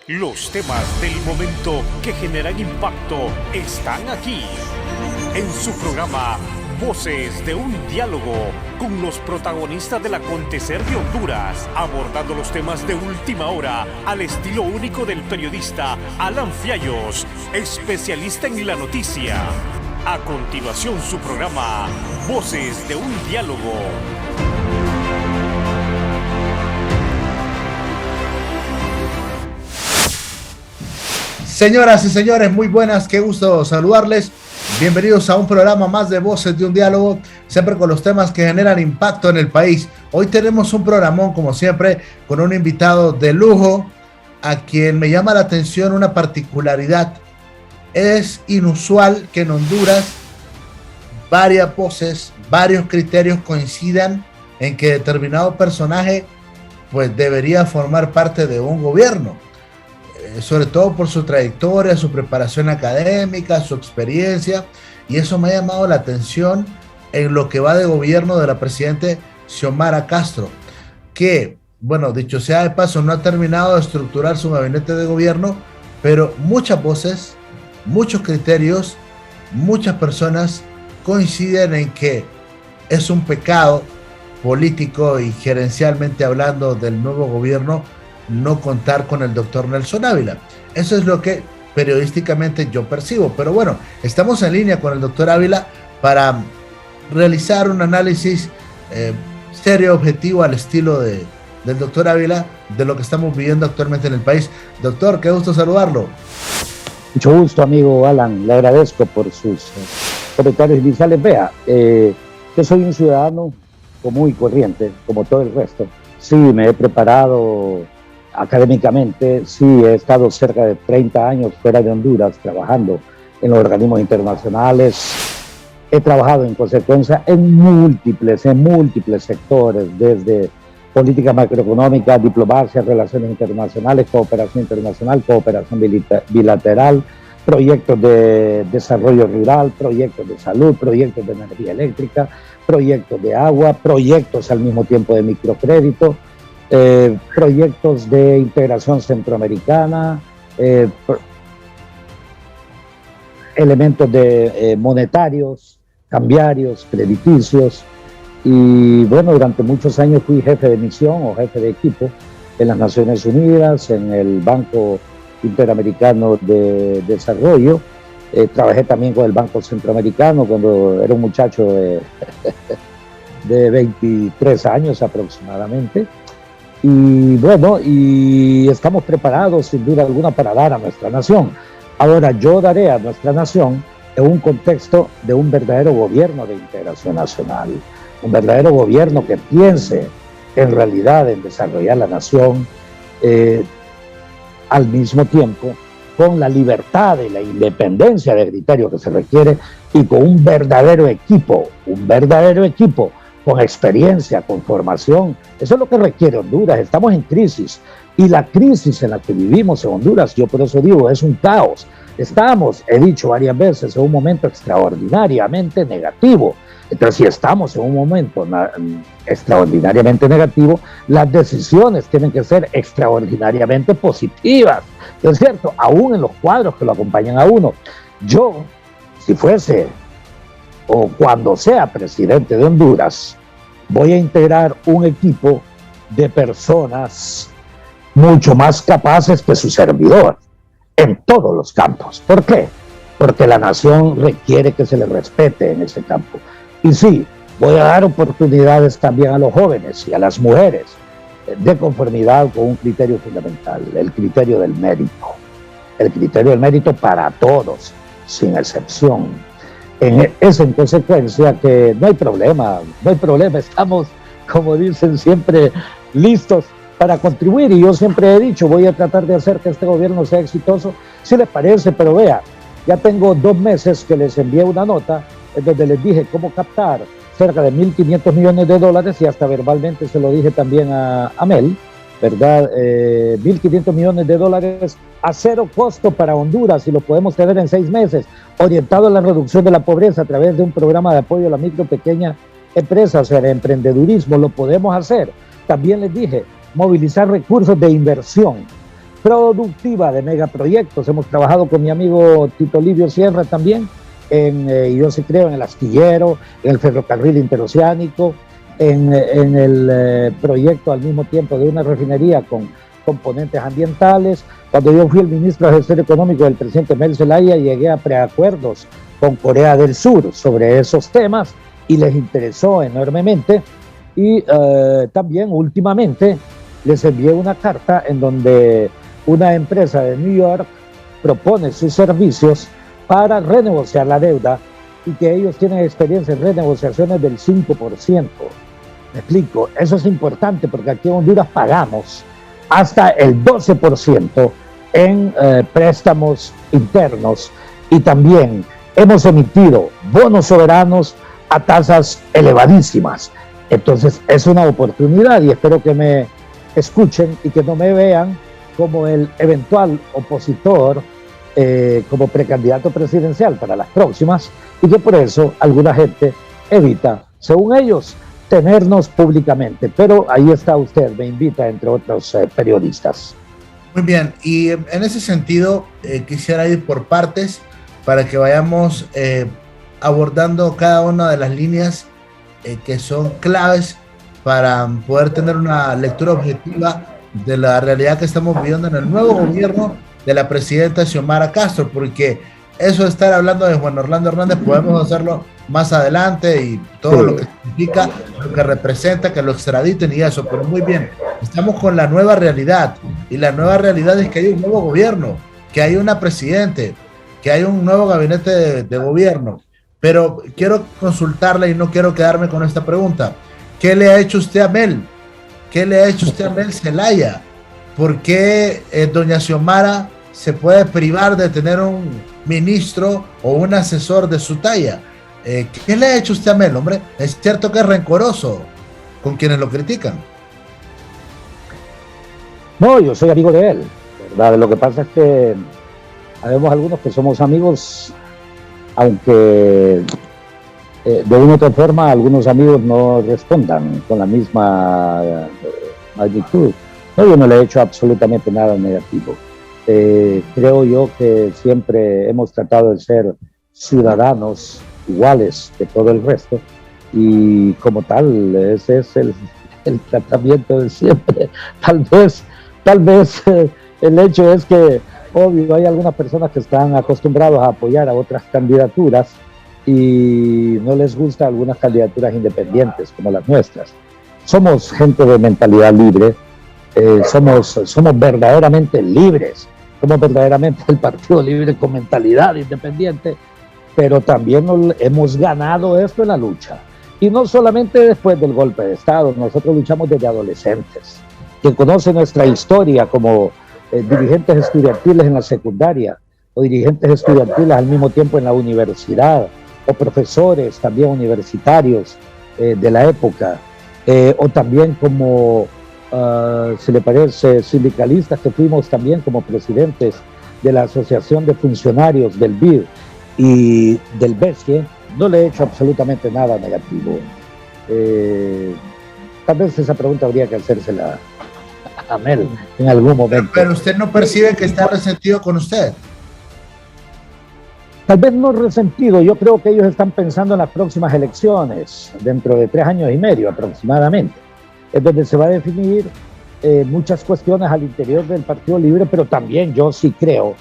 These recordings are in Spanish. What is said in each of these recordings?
Los temas del momento que generan impacto están aquí. En su programa Voces de un Diálogo, con los protagonistas del acontecer de Honduras, abordando los temas de última hora al estilo único del periodista Alan Fiallos, especialista en la noticia. A continuación, su programa Voces de un Diálogo. Señoras y señores, muy buenas, qué gusto saludarles. Bienvenidos a un programa más de Voces de un Diálogo, siempre con los temas que generan impacto en el país. Hoy tenemos un programón, como siempre, con un invitado de lujo, a quien me llama la atención una particularidad. Es inusual que en Honduras varias voces, varios criterios coincidan en que determinado personaje pues debería formar parte de un gobierno. Sobre todo por su trayectoria, su preparación académica, su experiencia, y eso me ha llamado la atención en lo que va de gobierno de la presidenta Xiomara Castro, que, bueno, dicho sea de paso, no ha terminado de estructurar su gabinete de gobierno, pero muchas voces, muchos criterios, muchas personas coinciden en que es un pecado político y gerencialmente hablando del nuevo gobierno no contar con el doctor Nelson Ávila. Eso es lo que periodísticamente yo percibo, pero bueno, estamos en línea con el doctor Ávila para realizar un análisis serio, objetivo al estilo del doctor Ávila, de lo que estamos viviendo actualmente en el país. Doctor, qué gusto saludarlo. Mucho gusto, amigo Alan, le agradezco por sus comentarios iniciales. Vea, yo soy un ciudadano común y corriente, como todo el resto. Sí, me he preparado académicamente, sí, he estado cerca de 30 años fuera de Honduras trabajando en los organismos internacionales. He trabajado en consecuencia en múltiples sectores, desde política macroeconómica, diplomacia, relaciones internacionales, cooperación internacional, cooperación bilateral, proyectos de desarrollo rural, proyectos de salud, proyectos de energía eléctrica, proyectos de agua, proyectos al mismo tiempo de microcrédito, proyectos de integración centroamericana, elementos de monetarios, cambiarios, crediticios, y bueno, durante muchos años fui jefe de misión o jefe de equipo en las Naciones Unidas, en el Banco Interamericano de Desarrollo. Trabajé también con el Banco Centroamericano cuando era un muchacho de 23 años aproximadamente. Y bueno, y estamos preparados sin duda alguna para dar a nuestra nación. Ahora, yo daré a nuestra nación en un contexto de un verdadero gobierno de integración nacional, un verdadero gobierno que piense en realidad en desarrollar la nación, al mismo tiempo con la libertad y la independencia de criterio que se requiere, y con un verdadero equipo con experiencia, con formación. Eso es lo que requiere Honduras. Estamos en crisis, y la crisis en la que vivimos en Honduras, yo por eso digo, es un caos. Estamos, he dicho varias veces, en un momento extraordinariamente negativo. Entonces, si estamos en un momento extraordinariamente negativo, las decisiones tienen que ser extraordinariamente positivas. ¿No es cierto? Aún en los cuadros que lo acompañan a uno. Yo, si fuese o cuando sea presidente de Honduras, voy a integrar un equipo de personas mucho más capaces que su servidor en todos los campos. ¿Por qué? Porque la nación requiere que se le respete en ese campo. Y sí, voy a dar oportunidades también a los jóvenes y a las mujeres, de conformidad con un criterio fundamental, el criterio del mérito. El criterio del mérito para todos, sin excepción. Es en consecuencia que no hay problema, estamos, como dicen siempre, listos para contribuir, y yo siempre he dicho, voy a tratar de hacer que este gobierno sea exitoso, si les parece, pero vea, ya tengo 2 meses que les envié una nota en donde les dije cómo captar cerca de $1.500 millones, y hasta verbalmente se lo dije también a Mel, ¿verdad? $1.500 millones a cero costo para Honduras, y lo podemos tener en 6 meses, orientado a la reducción de la pobreza a través de un programa de apoyo a la micro, pequeña empresa, o sea, el emprendedurismo, lo podemos hacer. También les dije, movilizar recursos de inversión productiva de megaproyectos. Hemos trabajado con mi amigo Tito Livio Sierra también, yo sí creo en el astillero, en el ferrocarril interoceánico, en el proyecto al mismo tiempo de una refinería con componentes ambientales. Cuando yo fui el ministro de Gestión Económico del presidente Mel Zelaya, llegué a preacuerdos con Corea del Sur sobre esos temas y les interesó enormemente. Y también últimamente les envié una carta en donde una empresa de New York propone sus servicios para renegociar la deuda y que ellos tienen experiencia en renegociaciones del 5%. Me explico, eso es importante porque aquí en Honduras pagamos hasta el 12% en préstamos internos y también hemos emitido bonos soberanos a tasas elevadísimas. Entonces es una oportunidad y espero que me escuchen y que no me vean como el eventual opositor como precandidato presidencial para las próximas y que por eso alguna gente evita, según ellos, tenernos públicamente. Pero ahí está usted, me invita entre otros periodistas. Muy bien, y en ese sentido quisiera ir por partes para que vayamos abordando cada una de las líneas que son claves para poder tener una lectura objetiva de la realidad que estamos viviendo en el nuevo gobierno de la presidenta Xiomara Castro, porque eso de estar hablando de Juan Orlando Hernández podemos hacerlo más adelante y todo lo que significa, lo que representa que lo extraditen y eso, pero muy bien, estamos con la nueva realidad y la nueva realidad es que hay un nuevo gobierno, que hay una presidente, que hay un nuevo gabinete de gobierno, pero quiero consultarle y no quiero quedarme con esta pregunta. ¿Qué le ha hecho usted a Mel? ¿Qué le ha hecho usted a Mel Zelaya? ¿Por qué doña Xiomara se puede privar de tener un ministro o un asesor de su talla? ¿Qué le ha hecho usted a Mel, hombre? Es cierto que es rencoroso con quienes lo critican. No, yo soy amigo de él, ¿verdad? Lo que pasa es que habemos algunos que somos amigos, aunque de una u otra forma algunos amigos no respondan con la misma magnitud. No, yo no le he hecho absolutamente nada negativo. Creo yo que siempre hemos tratado de ser ciudadanos iguales que todo el resto y como tal ese es el tratamiento de siempre. Tal vez el hecho es que obvio hay algunas personas que están acostumbrados a apoyar a otras candidaturas y no les gusta algunas candidaturas independientes como las nuestras. Somos gente de mentalidad libre, somos verdaderamente libres, somos verdaderamente el Partido Libre con mentalidad independiente, pero también hemos ganado esto en la lucha. Y no solamente después del golpe de Estado, nosotros luchamos desde adolescentes. Quien conoce nuestra historia como dirigentes estudiantiles en la secundaria o dirigentes estudiantiles al mismo tiempo en la universidad o profesores también universitarios de la época o también como si le parece sindicalistas que fuimos también como presidentes de la Asociación de Funcionarios del BID y del BESIE, no le he hecho absolutamente nada negativo. Tal vez esa pregunta habría que hacérsela a Mel en algún momento. Pero usted no percibe que está resentido con usted. Tal vez no resentido, yo creo que ellos están pensando en las próximas elecciones, dentro de 3 años y medio aproximadamente, es donde se va a definir muchas cuestiones al interior del Partido Libre, pero también yo sí creo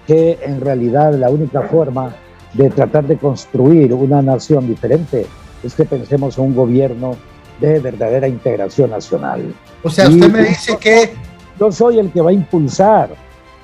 que en realidad la única forma de tratar de construir una nación diferente es que pensemos en un gobierno de verdadera integración nacional. O sea, usted me dice que yo soy el que va a impulsar,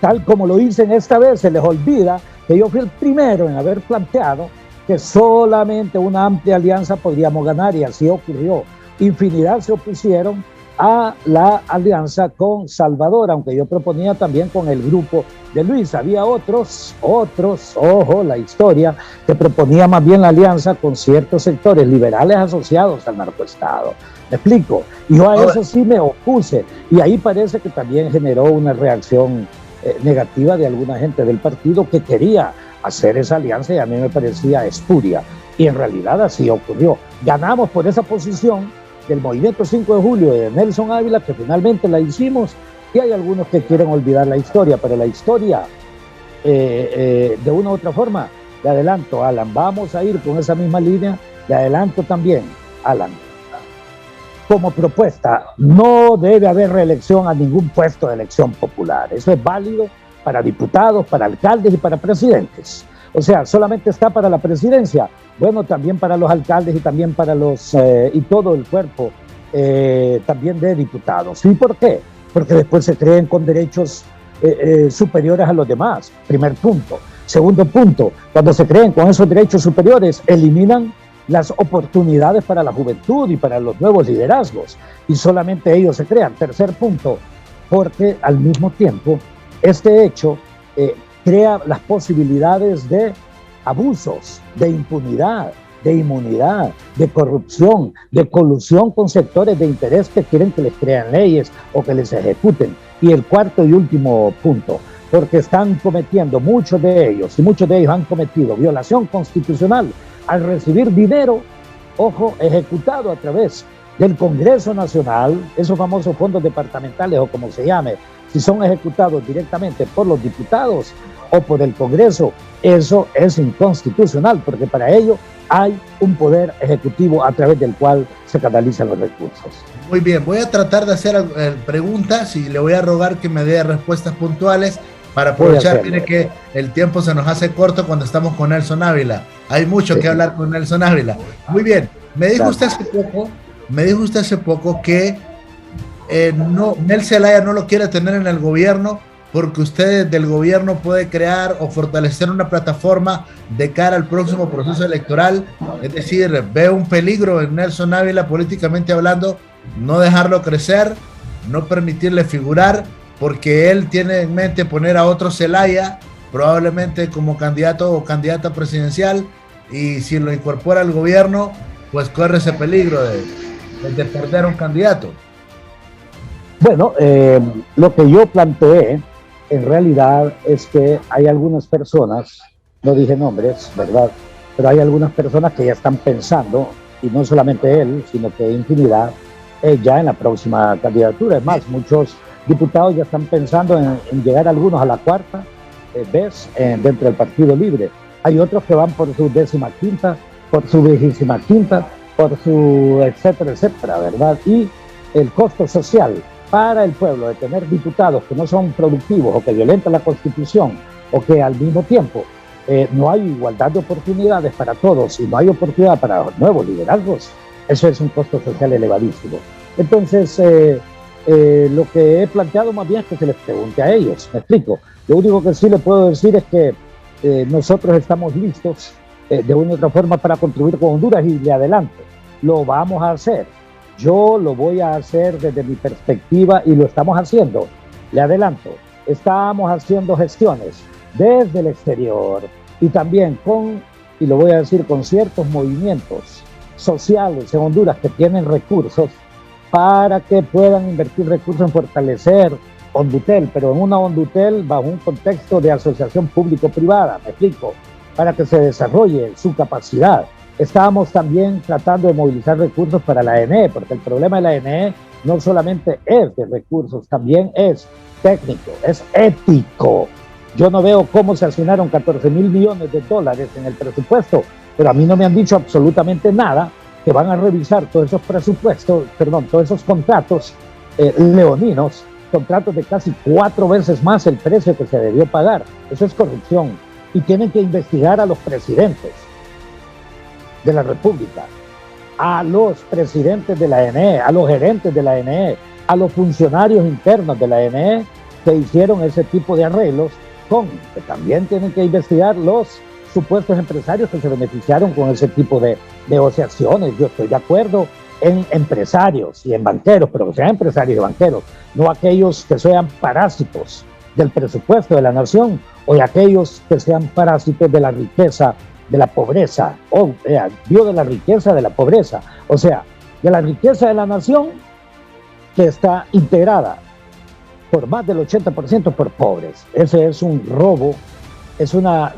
tal como lo hice en esta vez, se les olvida que yo fui el primero en haber planteado que solamente una amplia alianza podríamos ganar y así ocurrió. Infinidad se opusieron a la alianza con Salvador, aunque yo proponía también con el grupo de Luis. Había otros, ojo, la historia, que proponía más bien la alianza con ciertos sectores liberales asociados al narcoestado. ¿Me explico? Y yo a eso sí me opuse. Y ahí parece que también generó una reacción negativa de alguna gente del partido que quería hacer esa alianza y a mí me parecía espuria. Y en realidad así ocurrió. Ganamos por esa posición del Movimiento 5 de Julio de Nelson Ávila, que finalmente la hicimos, Y hay algunos que quieren olvidar la historia, pero la historia, de una u otra forma, le adelanto, Alan, vamos a ir con esa misma línea, le adelanto también, Alan, como propuesta, no debe haber reelección a ningún puesto de elección popular. Eso es válido para diputados, para alcaldes y para presidentes. O sea, solamente está para la presidencia. Bueno, también para los alcaldes y también para los y todo el cuerpo también de diputados. ¿Y por qué? Porque después se creen con derechos superiores a los demás. Primer punto. Segundo punto, cuando se creen con esos derechos superiores, eliminan las oportunidades para la juventud y para los nuevos liderazgos, y solamente ellos se crean. Tercer punto, porque al mismo tiempo este hecho crea las posibilidades de abusos, de impunidad, de inmunidad, de corrupción, de colusión con sectores de interés que quieren que les crean leyes o que les ejecuten. Y el cuarto y último punto, porque están cometiendo, muchos de ellos han cometido violación constitucional al recibir dinero, ojo, ejecutado a través del Congreso Nacional, esos famosos fondos departamentales o como se llame, si son ejecutados directamente por los diputados o por el Congreso, eso es inconstitucional, porque para ello hay un poder ejecutivo a través del cual se canalizan los recursos. Muy bien, voy a tratar de hacer preguntas y le voy a rogar que me dé respuestas puntuales para aprovechar. Mire que el tiempo se nos hace corto cuando estamos con Nelson Ávila. Hay mucho que hablar con Nelson Ávila. Muy bien, me dijo usted hace poco que Nel Zelaya no lo quiere tener en el gobierno porque usted del gobierno puede crear o fortalecer una plataforma de cara al próximo proceso electoral. Es decir, ve un peligro en Nelson Ávila políticamente hablando, no dejarlo crecer, no permitirle figurar, porque él tiene en mente poner a otro Zelaya, probablemente como candidato o candidata presidencial, y si lo incorpora al gobierno, pues corre ese peligro de perder un candidato. Bueno, lo que yo planteé, en realidad, es que hay algunas personas, no dije nombres, ¿verdad? Pero hay algunas personas que ya están pensando, y no solamente él, sino que infinidad, ya en la próxima candidatura. Es más, muchos diputados ya están pensando en llegar algunos a la cuarta vez dentro del Partido Libre. Hay otros que van por su 15ª, por su 25ª, por su etcétera, etcétera, ¿verdad? Y el costo social para el pueblo de tener diputados que no son productivos o que violentan la Constitución o que al mismo tiempo no hay igualdad de oportunidades para todos y no hay oportunidad para nuevos liderazgos, eso es un costo social elevadísimo. Entonces, lo que he planteado más bien es que se les pregunte a ellos. Me explico. Lo único que sí le puedo decir es que nosotros estamos listos de una u otra forma para contribuir con Honduras, y le adelanto, lo vamos a hacer. Yo lo voy a hacer desde mi perspectiva y lo estamos haciendo. Le adelanto, estamos haciendo gestiones desde el exterior y también y lo voy a decir, con ciertos movimientos sociales en Honduras que tienen recursos para que puedan invertir recursos en fortalecer Hondutel, pero en una Hondutel bajo un contexto de asociación público-privada, me explico, para que se desarrolle su capacidad. Estábamos también tratando de movilizar recursos para la ENE, porque el problema de la ENE no solamente es de recursos, también es técnico, es ético. Yo no veo cómo se asignaron 14,000 millones de dólares en el presupuesto, pero a mí no me han dicho absolutamente nada que van a revisar todos esos presupuestos, todos esos contratos leoninos, contratos de casi 4 veces más el precio que se debió pagar. Eso es corrupción. Y tienen que investigar a los presidentes de la República, a los presidentes de la ENE, a los gerentes de la ENE, a los funcionarios internos de la ENE que hicieron ese tipo de arreglos, que también tienen que investigar los supuestos empresarios que se beneficiaron con ese tipo de negociaciones. Yo estoy de acuerdo en empresarios y en banqueros, pero que sean empresarios y banqueros, no aquellos que sean parásitos del presupuesto de la nación o de aquellos que sean parásitos de la riqueza, de la pobreza, de la riqueza de la pobreza, o sea, de la riqueza de la nación que está integrada por más del 80% por pobres. Ese es un robo,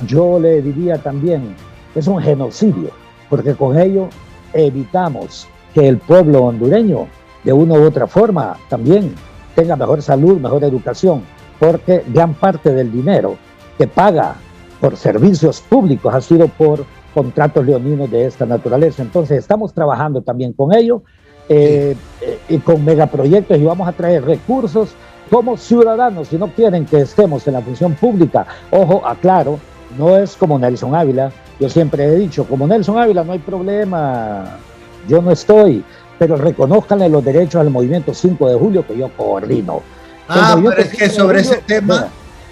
yo le diría también, es un genocidio, porque con ello evitamos que el pueblo hondureño, de una u otra forma, también tenga mejor salud, mejor educación, porque gran parte del dinero que paga por servicios públicos ha sido por contratos leoninos de esta naturaleza. Entonces estamos trabajando también con ello y con megaproyectos, y vamos a traer recursos como ciudadanos. Si no quieren que estemos en la función pública, ojo, aclaro, no es como Nelson Ávila. Yo siempre he dicho, como Nelson Ávila no hay problema, yo no estoy, pero reconozcanle los derechos al movimiento 5 de julio que yo coordino. Pero es que sobre ese tema,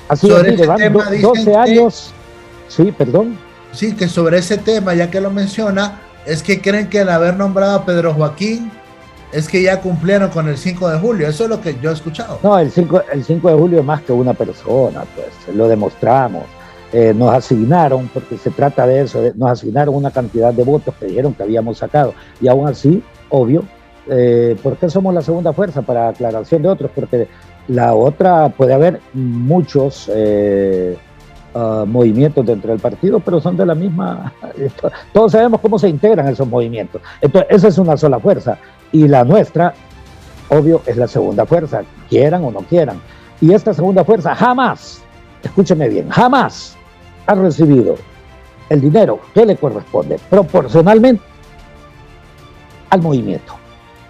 así sobre es, ese tema 12 años, sí, perdón. Sí, que sobre ese tema, ya que lo menciona, es que creen que al haber nombrado a Pedro Joaquín, es que ya cumplieron con el 5 de julio. Eso es lo que yo he escuchado. No, el 5 de julio es más que una persona, pues, lo demostramos. Nos asignaron, porque se trata de eso, nos asignaron una cantidad de votos que dijeron que habíamos sacado. Y aún así, obvio, ¿por qué somos la segunda fuerza? Para aclaración de otros, porque la otra, puede haber muchos movimientos dentro del partido, pero son de la misma. Todos sabemos cómo se integran esos movimientos. Entonces, esa es una sola fuerza. Y la nuestra, obvio, es la segunda fuerza, quieran o no quieran. Y esta segunda fuerza jamás, escúcheme bien, jamás ha recibido el dinero que le corresponde proporcionalmente al movimiento.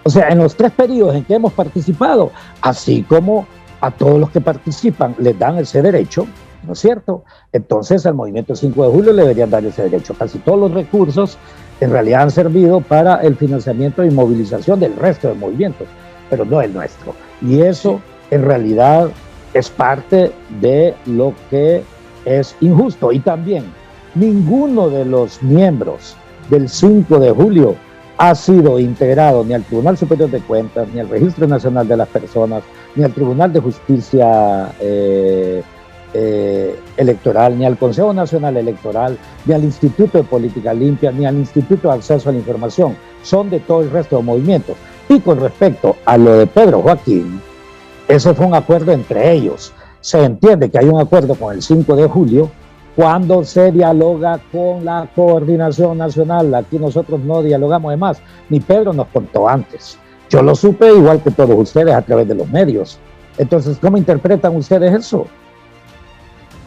O sea, en los 3 periodos en que hemos participado, así como a todos los que participan les dan ese derecho, ¿no es cierto? Entonces al movimiento 5 de julio le deberían dar ese derecho. Casi todos los recursos en realidad han servido para el financiamiento y movilización del resto de movimientos, pero no el nuestro. Y eso en realidad es parte de lo que es injusto. Y también ninguno de los miembros del 5 de julio ha sido integrado ni al Tribunal Superior de Cuentas, ni al Registro Nacional de las Personas, ni al Tribunal de Justicia Electoral, ni al Consejo Nacional Electoral, ni al Instituto de Política Limpia, ni al Instituto de Acceso a la Información. Son de todo el resto de movimientos. Y con respecto a lo de Pedro Joaquín, eso fue un acuerdo entre ellos. Se entiende que hay un acuerdo con el 5 de julio cuando se dialoga con la Coordinación Nacional. Aquí nosotros no dialogamos de más, ni Pedro nos contó antes. Yo lo supe igual que todos ustedes a través de los medios. Entonces, ¿cómo interpretan ustedes eso?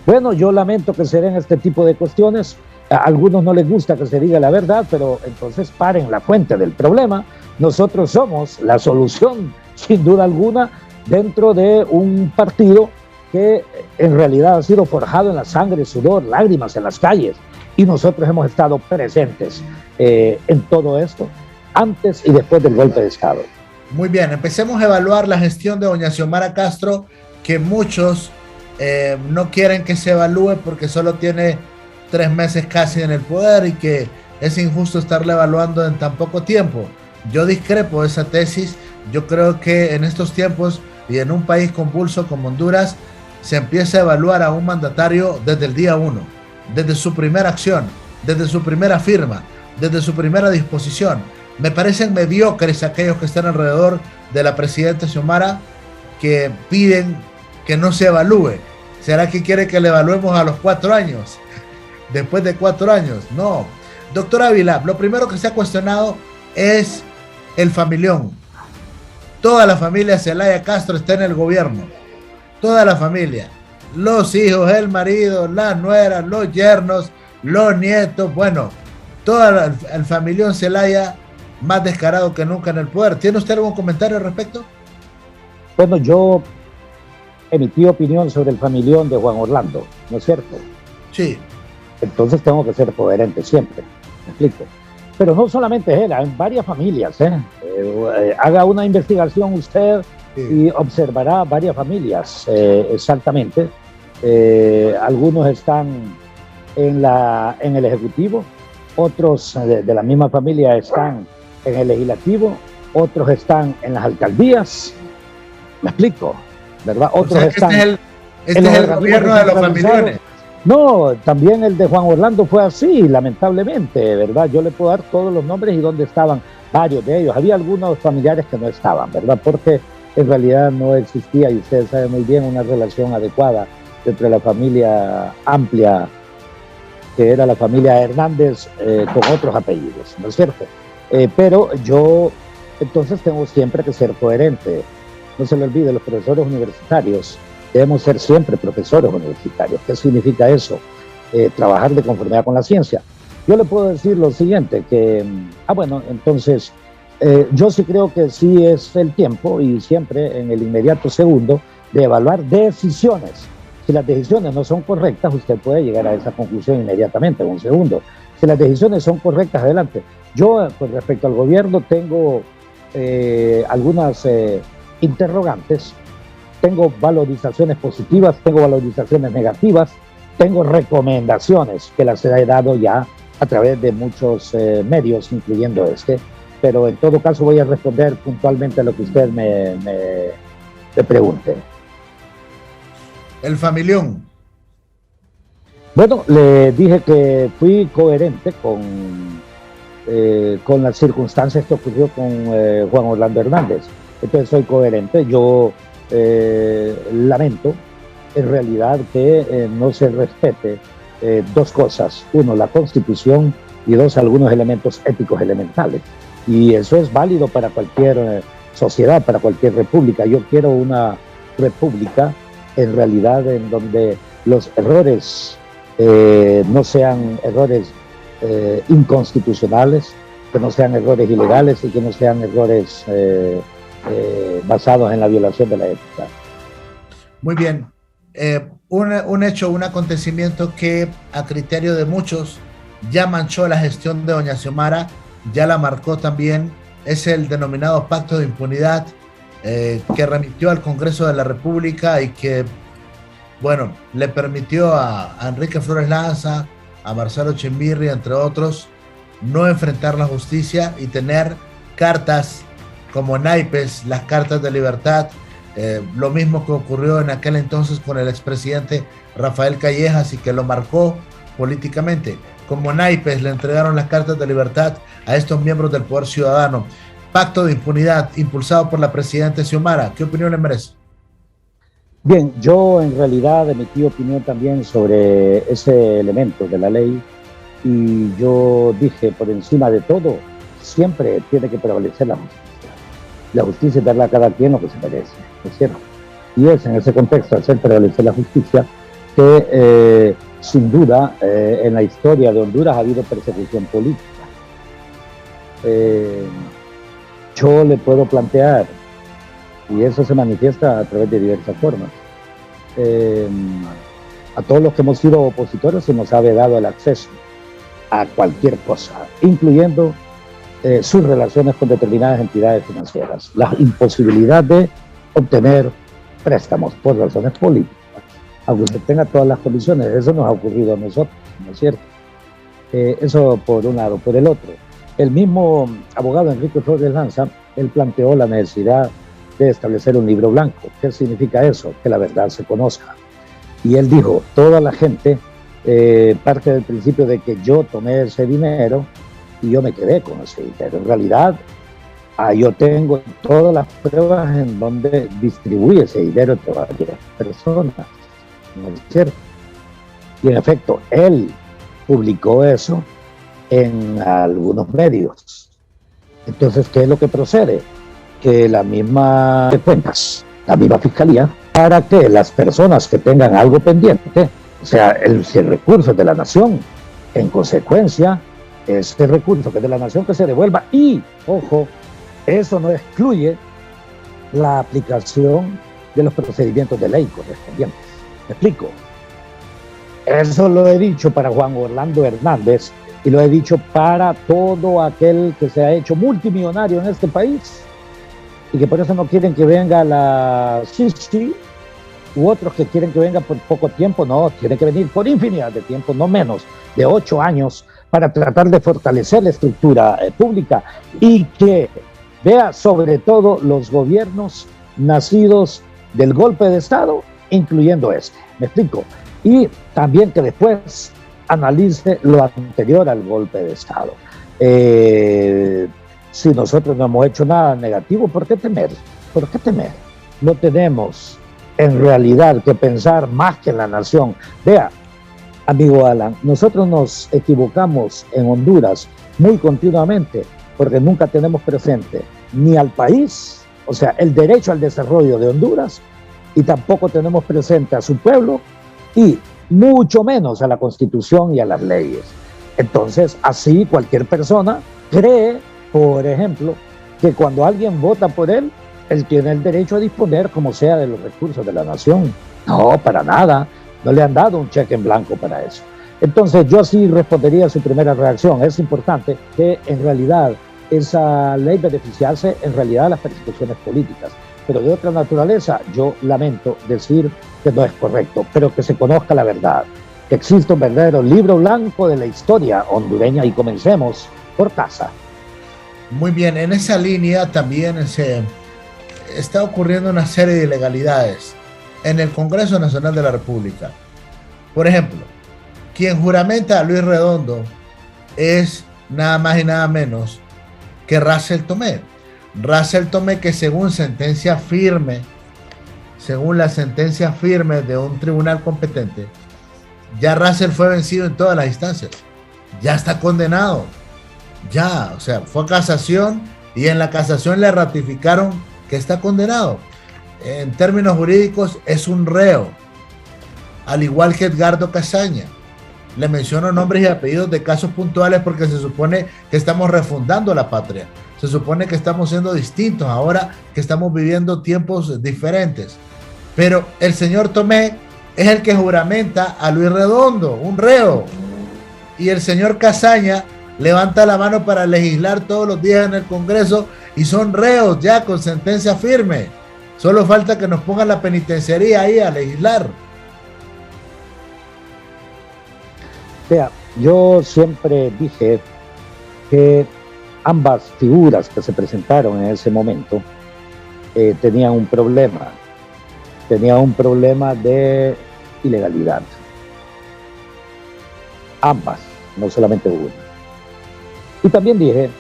Bueno, yo lamento que se den este tipo de cuestiones. A algunos no les gusta que se diga la verdad, pero entonces paren la fuente del problema. Nosotros somos la solución, sin duda alguna, dentro de un partido que en realidad ha sido forjado en la sangre, sudor, lágrimas en las calles. Y nosotros hemos estado presentes en todo esto, antes y después del golpe de Estado. Muy bien, empecemos a evaluar la gestión de doña Xiomara Castro, que muchos no quieren que se evalúe porque solo tiene 3 meses casi en el poder y que es injusto estarle evaluando en tan poco tiempo. Yo discrepo de esa tesis. Yo creo que en estos tiempos y en un país convulso como Honduras se empieza a evaluar a un mandatario desde el día 1, desde su primera acción, desde su primera firma, desde su primera disposición. Me parecen mediocres aquellos que están alrededor de la presidenta Xiomara que piden que no se evalúe. ¿Será que quiere que le evaluemos a los 4 años? Después de 4 años, no. Doctor Ávila, lo primero que se ha cuestionado es el familión. Toda la familia Zelaya Castro está en el gobierno. Toda la familia. Los hijos, el marido, las nueras, los yernos, los nietos. Bueno, todo el familión Zelaya más descarado que nunca en el poder. ¿Tiene usted algún comentario al respecto? Bueno, yo emití opinión sobre el familión de Juan Orlando, ¿no es cierto? Sí. Entonces tengo que ser coherente siempre, ¿me explico? Pero no solamente él, hay varias familias. Haga una investigación usted y observará varias familias, exactamente. Algunos están en el Ejecutivo, otros de la misma familia están en el Legislativo, otros están en las alcaldías, ¿me explico? ¿Verdad? Otros están este es el gobierno de los familiares. No, también el de Juan Orlando fue así, lamentablemente, ¿verdad? Yo le puedo dar todos los nombres y dónde estaban varios de ellos. Había algunos familiares que no estaban, ¿verdad? Porque en realidad no existía, y ustedes saben muy bien, una relación adecuada entre la familia amplia, que era la familia Hernández, con otros apellidos, ¿no es cierto? Pero yo, entonces, tengo siempre que ser coherente. no se le olvide, los profesores universitarios debemos ser siempre profesores universitarios. ¿Qué significa eso? Trabajar de conformidad con la ciencia. Yo le puedo decir lo siguiente, que, bueno, entonces, yo sí creo que sí es el tiempo y siempre en el inmediato segundo de evaluar decisiones. Si las decisiones no son correctas, usted puede llegar a esa conclusión inmediatamente en un segundo. Si las decisiones son correctas, adelante. Yo, con respecto al gobierno, tengo algunas interrogantes, tengo valorizaciones positivas, tengo valorizaciones negativas, tengo recomendaciones que las he dado ya a través de muchos medios, incluyendo este, pero en todo caso voy a responder puntualmente a lo que usted me pregunte. El familión. Bueno, le dije que fui coherente con las circunstancias que ocurrió con Juan Orlando Hernández. Entonces soy coherente. Yo lamento en realidad que no se respete dos cosas. Uno, la Constitución, y dos, algunos elementos éticos elementales. Y eso es válido para cualquier sociedad, para cualquier república. Yo quiero una república en realidad en donde los errores no sean errores inconstitucionales, que no sean errores ilegales y que no sean errores basados en la violación de la ética. Muy bien. Un hecho, un acontecimiento que a criterio de muchos ya manchó la gestión de doña Xiomara, ya la marcó también, es el denominado Pacto de Impunidad que remitió al Congreso de la República y que, bueno, le permitió a Enrique Flores Lanza, a Marcelo Chimbirri, entre otros, no enfrentar la justicia y tener cartas como naipes, las cartas de libertad, lo mismo que ocurrió en aquel entonces con el expresidente Rafael Callejas y que lo marcó políticamente. Como naipes le entregaron las cartas de libertad a estos miembros del Poder Ciudadano. Pacto de Impunidad impulsado por la presidenta Xiomara. ¿Qué opinión le merece? Bien, yo en realidad emití opinión también sobre ese elemento de la ley y yo dije, por encima de todo, siempre tiene que prevalecer la justicia. La justicia es darle a cada quien lo que se merece, ¿no es cierto? Y es en ese contexto, hacer prevalecer la justicia, que sin duda en la historia de Honduras ha habido persecución política. Yo le puedo plantear, y eso se manifiesta a través de diversas formas, a todos los que hemos sido opositores se nos ha vedado el acceso a cualquier cosa, incluyendo sus relaciones con determinadas entidades financieras, la imposibilidad de obtener préstamos por razones políticas, aunque usted tenga todas las condiciones. Eso nos ha ocurrido a nosotros, ¿no es cierto? Eso por un lado. Por el otro, el mismo abogado Enrique Flores Lanza, él planteó la necesidad de establecer un libro blanco. ¿Qué significa eso? Que la verdad se conozca. Y él dijo, toda la gente parte del principio de que yo tomé ese dinero y yo me quedé con ese dinero. En realidad, yo tengo todas las pruebas en donde distribuye ese dinero entre varias personas, ¿no es cierto? Y en efecto, él publicó eso en algunos medios. Entonces, ¿qué es lo que procede? Que la misma cuentas, la misma fiscalía, para que las personas que tengan algo pendiente, o sea, si el recurso es de la nación, en consecuencia, ese recurso que es de la nación que se devuelva. Y, ojo, eso no excluye la aplicación de los procedimientos de ley correspondientes. ¿Me explico? Eso lo he dicho para Juan Orlando Hernández y lo he dicho para todo aquel que se ha hecho multimillonario en este país y que por eso no quieren que venga la CICI u otros que quieren que venga por poco tiempo. No, tiene que venir por infinidad de tiempo, no menos de 8 años, para tratar de fortalecer la estructura pública y que vea sobre todo los gobiernos nacidos del golpe de Estado, incluyendo este. ¿Me explico? Y también que después analice lo anterior al golpe de Estado. Si nosotros no hemos hecho nada negativo, ¿por qué temer? ¿Por qué temer? No tenemos en realidad que pensar más que en la nación. Vea, amigo Alan, nosotros nos equivocamos en Honduras muy continuamente porque nunca tenemos presente ni al país o sea, el derecho al desarrollo de Honduras, y tampoco tenemos presente a su pueblo y mucho menos a la Constitución y a las leyes. Entonces, así cualquier persona cree, por ejemplo, que cuando alguien vota por él tiene el derecho a disponer como sea de los recursos de la nación. No, para nada. No le han dado un cheque en blanco para eso. Entonces, yo sí respondería a su primera reacción. Es importante que en realidad esa ley beneficiase en realidad a las persecuciones políticas. Pero de otra naturaleza, yo lamento decir que no es correcto, pero que se conozca la verdad, que existe un verdadero libro blanco de la historia hondureña, y comencemos por casa. Muy bien, en esa línea también se está ocurriendo una serie de ilegalidades en el Congreso Nacional de la República. Por ejemplo, quien juramenta a Luis Redondo es nada más y nada menos que Russell Tomé. Russell Tomé, que según la sentencia firme de un tribunal competente, ya Russell fue vencido en todas las instancias, ya está condenado, ya, o sea, fue a casación y en la casación le ratificaron que está condenado. En términos jurídicos es un reo, al igual que Edgardo Casaña. Le menciono nombres y apellidos de casos puntuales porque se supone que estamos refundando la patria. Se supone que estamos siendo distintos ahora que estamos viviendo tiempos diferentes. Pero el señor Tomé es el que juramenta a Luis Redondo, un reo. Y el señor Casaña levanta la mano para legislar todos los días en el Congreso y son reos ya con sentencia firme. Solo falta que nos pongan la penitenciaría ahí a legislar. Vea, yo siempre dije que ambas figuras que se presentaron en ese momento tenían un problema de ilegalidad. Ambas, no solamente una. Y también dije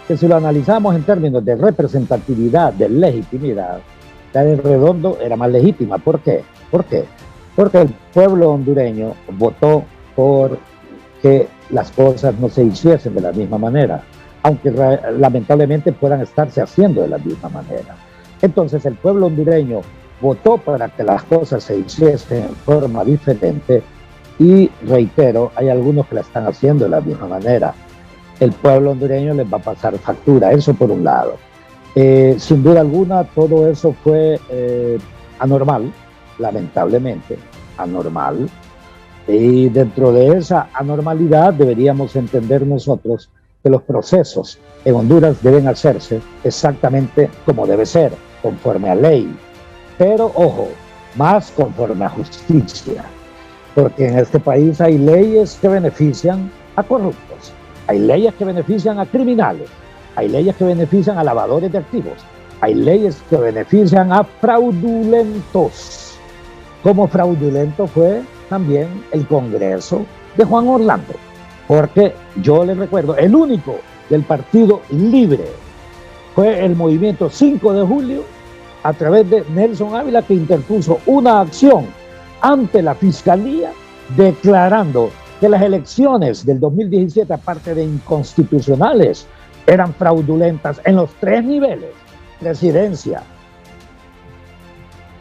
que si lo analizamos en términos de representatividad, de legitimidad, la de Redondo era más legítima. ¿Por qué? Porque el pueblo hondureño votó por que las cosas no se hiciesen de la misma manera, aunque lamentablemente puedan estarse haciendo de la misma manera. Entonces el pueblo hondureño votó para que las cosas se hiciesen en forma diferente y, reitero, hay algunos que la están haciendo de la misma manera. El pueblo hondureño les va a pasar factura, eso por un lado. Sin duda alguna, todo eso fue anormal, lamentablemente, anormal. Y dentro de esa anormalidad deberíamos entender nosotros que los procesos en Honduras deben hacerse exactamente como debe ser, conforme a ley. Pero, ojo, más conforme a justicia. Porque en este país hay leyes que benefician a corruptos, hay leyes que benefician a criminales, hay leyes que benefician a lavadores de activos, hay leyes que benefician a fraudulentos. Como fraudulento fue también el Congreso de Juan Orlando, porque yo les recuerdo, el único del Partido Libre fue el movimiento 5 de julio a través de Nelson Ávila, que interpuso una acción ante la Fiscalía declarando que las elecciones del 2017, aparte de inconstitucionales, eran fraudulentas en los 3 niveles: presidencia,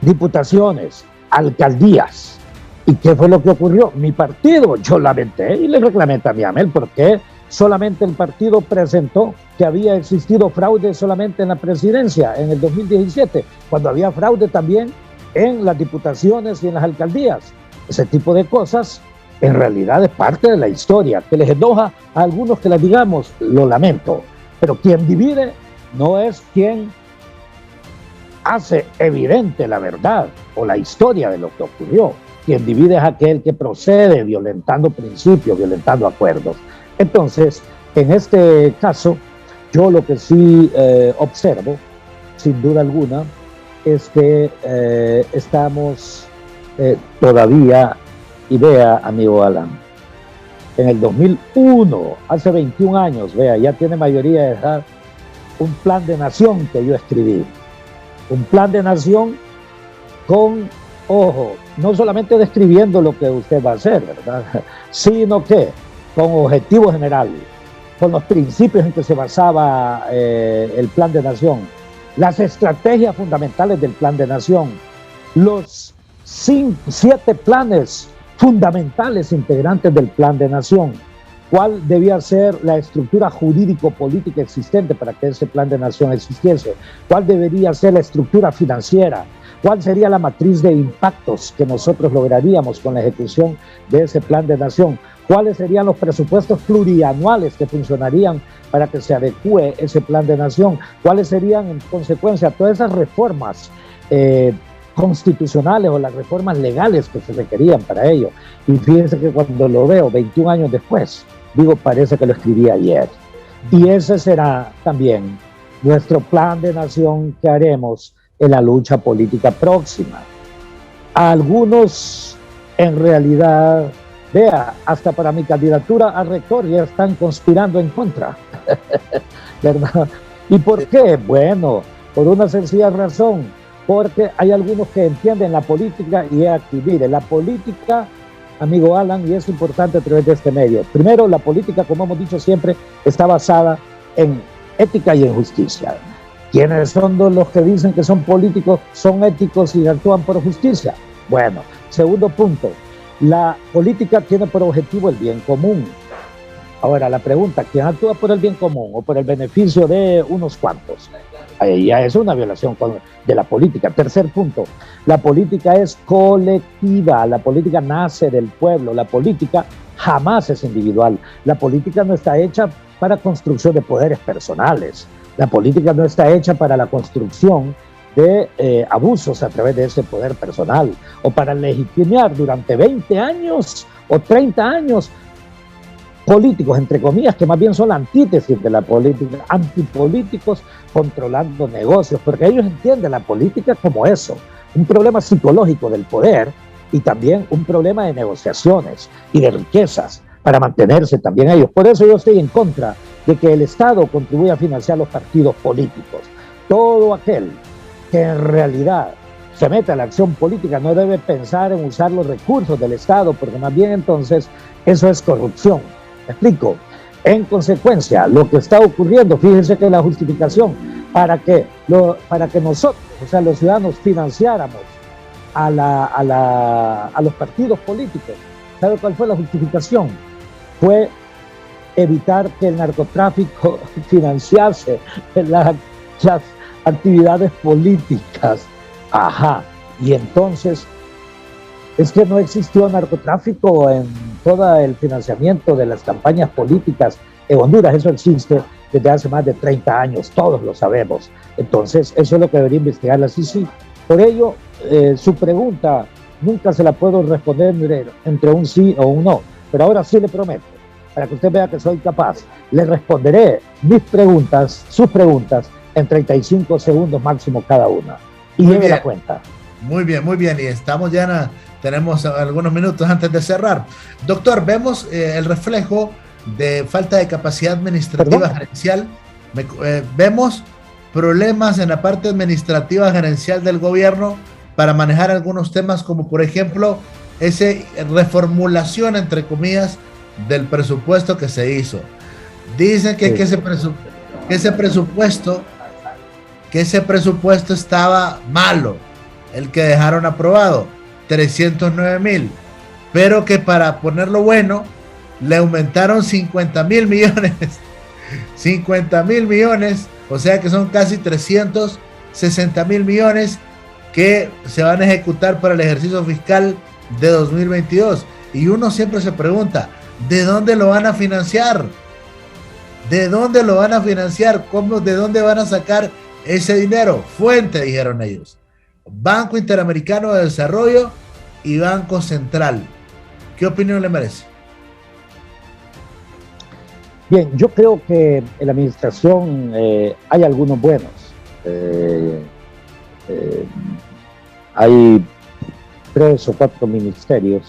diputaciones, alcaldías. ¿Y qué fue lo que ocurrió? Mi partido, yo lamenté y le reclamé también a Amel porque solamente el partido presentó que había existido fraude solamente en la presidencia en el 2017, cuando había fraude también en las diputaciones y en las alcaldías. Ese tipo de cosas en realidad es parte de la historia. Que les enoja a algunos que las digamos, lo lamento, pero quien divide no es quien hace evidente la verdad o la historia de lo que ocurrió. Quien divide es aquel que procede violentando principios, violentando acuerdos. Entonces, en este caso, yo lo que sí observo, sin duda alguna, es que estamos todavía, y vea, amigo Alan, en el 2001, hace 21 años, vea, ya tiene mayoría de edad, un plan de nación que yo escribí. Un plan de nación con, ojo, no solamente describiendo lo que usted va a hacer, ¿verdad?, sino que con objetivos generales, con los principios en que se basaba el plan de nación, las estrategias fundamentales del Plan de Nación, los 7 planes fundamentales integrantes del Plan de Nación, cuál debía ser la estructura jurídico-política existente para que ese Plan de Nación existiese, cuál debería ser la estructura financiera, cuál sería la matriz de impactos que nosotros lograríamos con la ejecución de ese Plan de Nación, cuáles serían los presupuestos plurianuales que funcionarían para que se adecue ese Plan de Nación, cuáles serían en consecuencia todas esas reformas constitucionales o las reformas legales que se requerían para ello. Y fíjense que cuando lo veo 21 años después, digo, parece que lo escribí ayer. Y ese será también nuestro Plan de Nación que haremos en la lucha política próxima. A algunos, en realidad, vea, hasta para mi candidatura a rector ya están conspirando en contra, ¿verdad? ¿Y por qué? Bueno, por una sencilla razón, porque hay algunos que entienden la política y aquí, mire, la política, amigo Alan, y es importante a través de este medio. Primero, la política, como hemos dicho siempre, está basada en ética y en justicia. ¿Quiénes son los que dicen que son políticos, son éticos y actúan por justicia? Bueno, segundo punto, la política tiene por objetivo el bien común. Ahora, la pregunta, ¿quién actúa por el bien común o por el beneficio de unos cuantos? Ahí ya es una violación de la política. Tercer punto, la política es colectiva, la política nace del pueblo, la política jamás es individual. La política no está hecha para construcción de poderes personales, la política no está hecha para la construcción de abusos a través de ese poder personal o para legitimar durante 20 años o 30 años políticos, entre comillas, que más bien son la antítesis de la política, antipolíticos controlando negocios, porque ellos entienden la política como eso, un problema psicológico del poder y también un problema de negociaciones y de riquezas para mantenerse también ellos. Por eso yo estoy en contra de que el Estado contribuya a financiar los partidos políticos. Todo aquel que en realidad se mete a la acción política no debe pensar en usar los recursos del Estado, porque más bien entonces eso es corrupción. ¿Me explico? En consecuencia, lo que está ocurriendo, fíjense que la justificación para que nosotros, o sea, los ciudadanos, financiáramos a los partidos políticos, ¿sabe cuál fue la justificación? Fue evitar que el narcotráfico financiase las actividades políticas. Ajá, y entonces es que no existió narcotráfico en todo el financiamiento de las campañas políticas en Honduras. Eso existe desde hace más de 30 años, todos lo sabemos. Entonces, eso es lo que debería investigar la CICI. Por ello, su pregunta nunca se la puedo responder entre un sí o un no, pero ahora sí le prometo, para que usted vea que soy capaz, le responderé sus preguntas en 35 segundos máximo cada una. Y lleve la cuenta. Muy bien, y estamos ya tenemos algunos minutos antes de cerrar. Doctor, vemos el reflejo de falta de capacidad administrativa gerencial. Vemos problemas en la parte administrativa gerencial del gobierno para manejar algunos temas, como por ejemplo, esa reformulación, entre comillas, del presupuesto que se hizo. Dicen que ese presupuesto estaba malo, el que dejaron aprobado, 309,000, pero que para ponerlo bueno, le aumentaron 50,000 millones, 50,000 millones, o sea que son casi 360,000 millones que se van a ejecutar para el ejercicio fiscal de 2022. Y uno siempre se pregunta, ¿de dónde lo van a financiar? ¿De dónde lo van a financiar? ¿De dónde van a sacar ese dinero? Fuente, dijeron ellos: Banco Interamericano de Desarrollo y Banco Central. ¿Qué opinión le merece? Bien, yo creo que en la administración hay algunos buenos. Hay 3 o 4 ministerios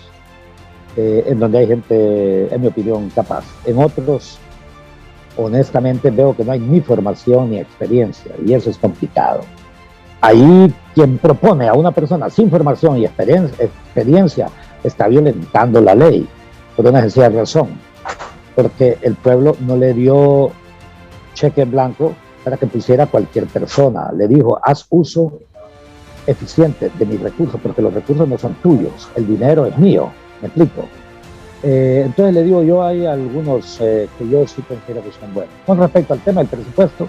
en donde hay gente, en mi opinión, capaz. En otros, honestamente, veo que no hay ni formación ni experiencia, y eso es complicado. Ahí quien propone a una persona sin formación y experiencia está violentando la ley por una sencilla razón, porque el pueblo no le dio cheque en blanco para que pusiera cualquier persona. Le dijo, haz uso eficiente de mis recursos, porque los recursos no son tuyos, el dinero es mío, ¿me explico? Entonces le digo yo, hay algunos que yo sí considero que son buenos. Con respecto al tema del presupuesto,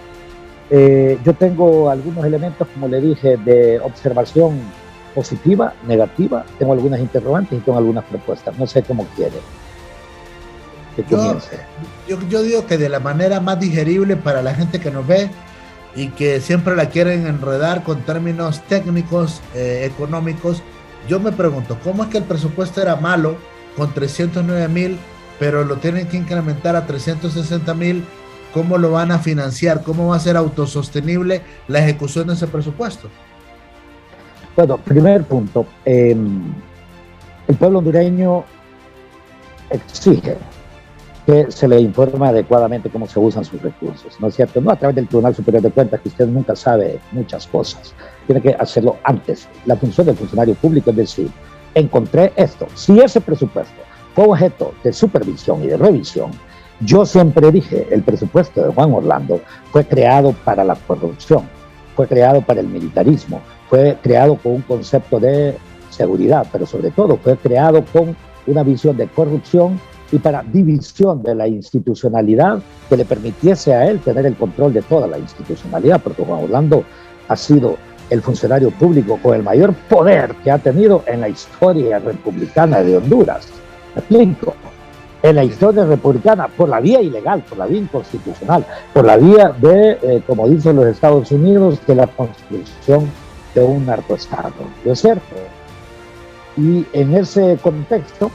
yo tengo algunos elementos, como le dije, de observación positiva, negativa, tengo algunas interrogantes y tengo algunas propuestas, no sé cómo quiere que comience. Yo digo que de la manera más digerible para la gente que nos ve y que siempre la quieren enredar con términos técnicos, económicos, yo me pregunto, ¿cómo es que el presupuesto era malo con 309,000, pero lo tienen que incrementar a 360,000? ¿Cómo lo van a financiar? ¿Cómo va a ser autosostenible la ejecución de ese presupuesto? Bueno, primer punto, el pueblo hondureño exige que se le informa adecuadamente cómo se usan sus recursos, ¿no es cierto? No a través del Tribunal Superior de Cuentas, que usted nunca sabe muchas cosas, tiene que hacerlo antes. La función del funcionario público es decir, encontré esto. Si ese presupuesto fue objeto de supervisión y de revisión, yo siempre dije, el presupuesto de Juan Orlando fue creado para la corrupción, fue creado para el militarismo, fue creado con un concepto de seguridad, pero sobre todo fue creado con una visión de corrupción y para división de la institucionalidad que le permitiese a él tener el control de toda la institucionalidad, porque Juan Orlando ha sido el funcionario público con el mayor poder que ha tenido en la historia republicana de Honduras. ¿Me explico? En la historia republicana, por la vía ilegal, por la vía inconstitucional, por la vía de, como dicen los Estados Unidos, de la construcción de un narcoestado. ¿No es cierto? Y en ese contexto,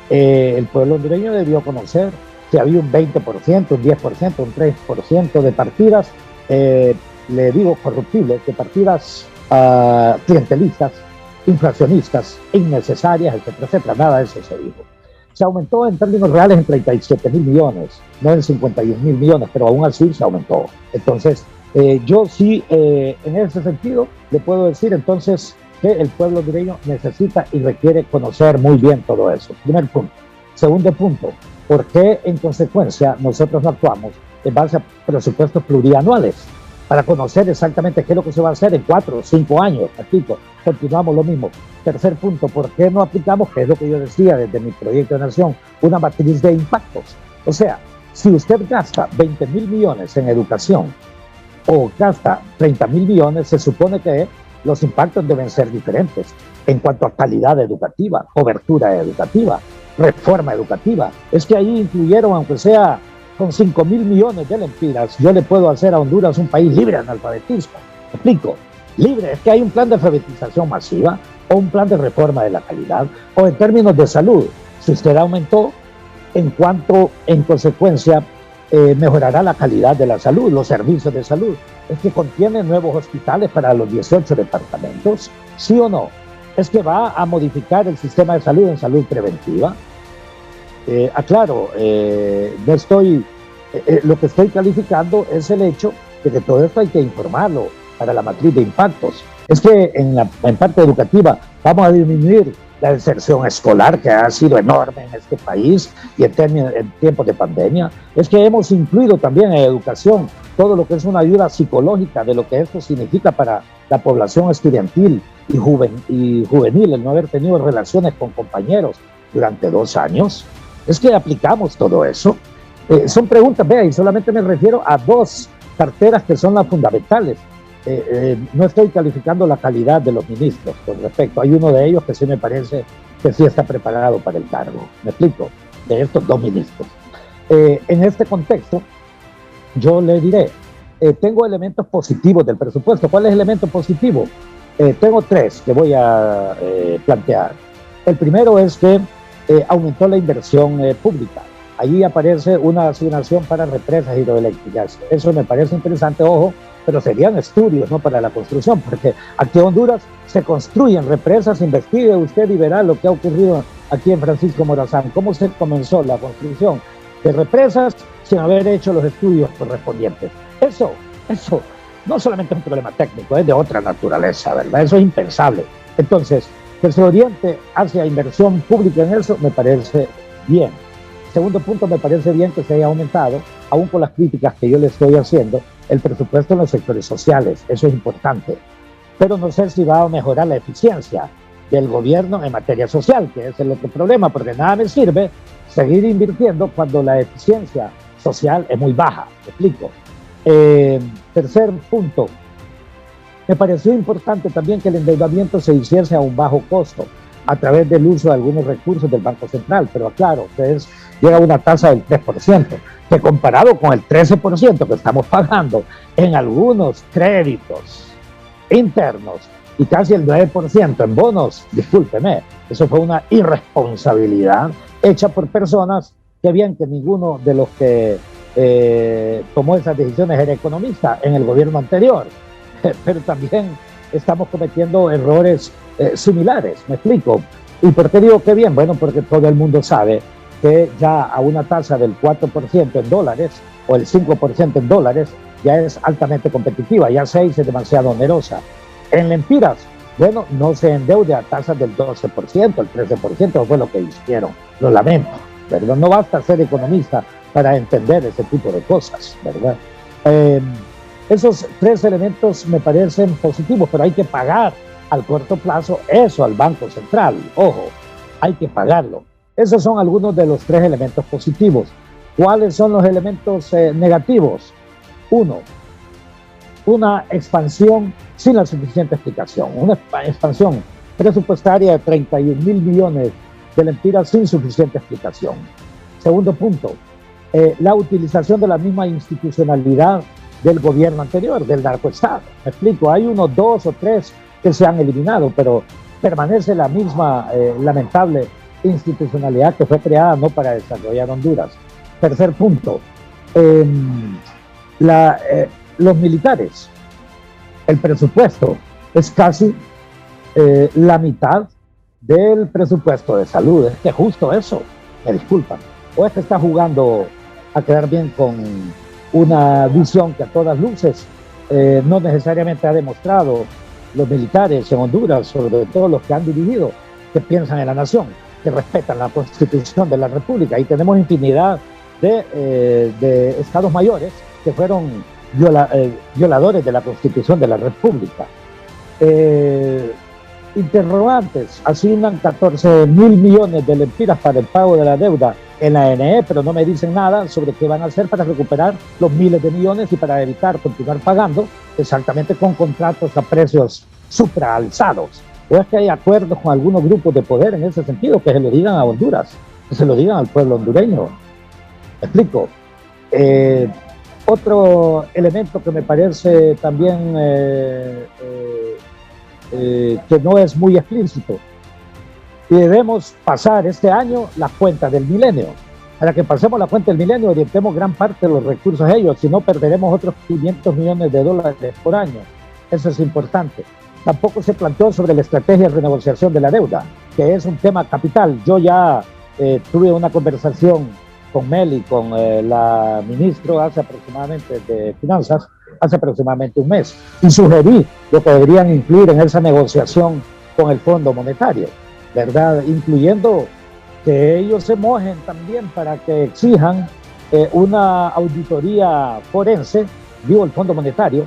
el pueblo hondureño debió conocer que había un 20%, un 10%, un 3% de partidas, le digo corruptibles, de partidas clientelistas, inflacionistas, innecesarias, etcétera, etcétera. Nada de eso se dijo. Se aumentó en términos reales en 37,000 millones, no en 51,000 millones, pero aún así se aumentó. Entonces, yo sí, en ese sentido, le puedo decir entonces que el pueblo hondureño necesita y requiere conocer muy bien todo eso. Primer punto. Segundo punto, ¿por qué en consecuencia nosotros no actuamos en base a presupuestos plurianuales para conocer exactamente qué es lo que se va a hacer en 4 o 5 años? Repito, continuamos lo mismo. Tercer punto, ¿por qué no aplicamos, que es lo que yo decía desde mi proyecto de nación, una matriz de impactos? O sea, si usted gasta 20,000 millones en educación o gasta 30,000 millones, se supone que los impactos deben ser diferentes en cuanto a calidad educativa, cobertura educativa, reforma educativa. Es que ahí incluyeron, aunque sea con 5,000 millones de lempiras, yo le puedo hacer a Honduras un país libre de analfabetismo. ¿Me explico? Libre, es que hay un plan de alfabetización masiva o un plan de reforma de la calidad, o en términos de salud, si usted aumentó, en cuanto en consecuencia mejorará la calidad de la salud, los servicios de salud. Es que contiene nuevos hospitales para los 18 departamentos, ¿sí o no? Es que va a modificar el sistema de salud en salud preventiva. Aclaro, no estoy, lo que estoy calificando es el hecho de que todo esto hay que informarlo para la matriz de impactos. Es que en parte educativa vamos a disminuir la deserción escolar, que ha sido enorme en este país y en tiempos de pandemia. Es que hemos incluido también en educación todo lo que es una ayuda psicológica de lo que esto significa para la población estudiantil y juvenil, el no haber tenido relaciones con compañeros durante 2 años. Es que aplicamos todo eso. Son preguntas, vea, y solamente me refiero a 2 carteras que son las fundamentales. No estoy calificando la calidad de los ministros con respecto. Hay uno de ellos que sí me parece que sí está preparado para el cargo. ¿Me explico? De estos 2 ministros. En este contexto, yo le diré, tengo elementos positivos del presupuesto. ¿Cuál es el elemento positivo? Tengo 3 que voy a plantear. El primero es que aumentó la inversión pública. Allí aparece una asignación para represas hidroeléctricas. Eso me parece interesante, ojo, pero serían estudios, no para la construcción, porque aquí en Honduras se construyen represas. Investigue usted y verá lo que ha ocurrido aquí en Francisco Morazán, cómo se comenzó la construcción de represas sin haber hecho los estudios correspondientes. Eso no solamente es un problema técnico, es de otra naturaleza, ¿verdad? Eso es impensable. Entonces, que se oriente hacia inversión pública en eso me parece bien. Segundo punto, me parece bien que se haya aumentado, aún con las críticas que yo le estoy haciendo, el presupuesto en los sectores sociales. Eso es importante. Pero no sé si va a mejorar la eficiencia del gobierno en materia social, que es el otro problema, porque nada me sirve seguir invirtiendo cuando la eficiencia social es muy baja. ¿Me explico? Tercer punto, me pareció importante también que el endeudamiento se hiciese a un bajo costo a través del uso de algunos recursos del Banco Central, pero claro, ustedes llega a una tasa del 3%, que comparado con el 13% que estamos pagando en algunos créditos internos y casi el 9% en bonos, discúlpeme, eso fue una irresponsabilidad hecha por personas que bien que ninguno de los que tomó esas decisiones era economista en el gobierno anterior, pero también estamos cometiendo errores similares, me explico. ¿Y por qué digo que bien? Bueno, porque todo el mundo sabe que ya a una tasa del 4% en dólares o el 5% en dólares ya es altamente competitiva, ya 6 es demasiado onerosa. En lempiras, bueno, no se endeude a tasas del 12%, el 13% fue lo que hicieron, lo lamento, ¿verdad? No basta ser economista para entender ese tipo de cosas, ¿verdad? Esos tres elementos me parecen positivos, pero hay que pagar al corto plazo eso al Banco Central, ojo, hay que pagarlo. Esos son algunos de los tres elementos positivos. ¿Cuáles son los elementos negativos? Uno, una expansión sin la suficiente explicación, una expansión presupuestaria de 31.000 millones de lempiras sin suficiente explicación. Segundo punto, la utilización de la misma institucionalidad del gobierno anterior, del narcoestado. Me explico, hay unos 2 o 3 que se han eliminado, pero permanece la misma lamentable institucionalidad que fue creada no para desarrollar Honduras. Tercer punto, los militares, el presupuesto es casi la mitad del presupuesto de salud. Es que justo eso, me disculpan, o es que está jugando a quedar bien con una visión que a todas luces no necesariamente ha demostrado los militares en Honduras, sobre todo los que han dirigido, que piensan en la nación, que respetan la Constitución de la República. Y tenemos infinidad de estados mayores que fueron violadores de la Constitución de la República. Interrogantes, asignan 14.000 millones de lempiras para el pago de la deuda en la ANE, pero no me dicen nada sobre qué van a hacer para recuperar los miles de millones y para evitar continuar pagando exactamente con contratos a precios supraalzados. ¿O es que hay acuerdos con algunos grupos de poder en ese sentido? Que se lo digan a Honduras, que se lo digan al pueblo hondureño. ¿Me explico? Otro elemento que me parece también que no es muy explícito, y debemos pasar este año la cuenta del milenio. Para que pasemos la cuenta del milenio, orientemos gran parte de los recursos a ellos, si no perderemos otros 500 millones de dólares por año. Eso es importante. Tampoco se planteó sobre la estrategia de renegociación de la deuda, que es un tema capital. Yo ya tuve una conversación con Meli, con la ministra hace aproximadamente de Finanzas, hace aproximadamente un mes, y sugerí lo que deberían incluir en esa negociación con el Fondo Monetario, ¿verdad? Incluyendo que ellos se mojen también para que exijan una auditoría forense, digo el Fondo Monetario,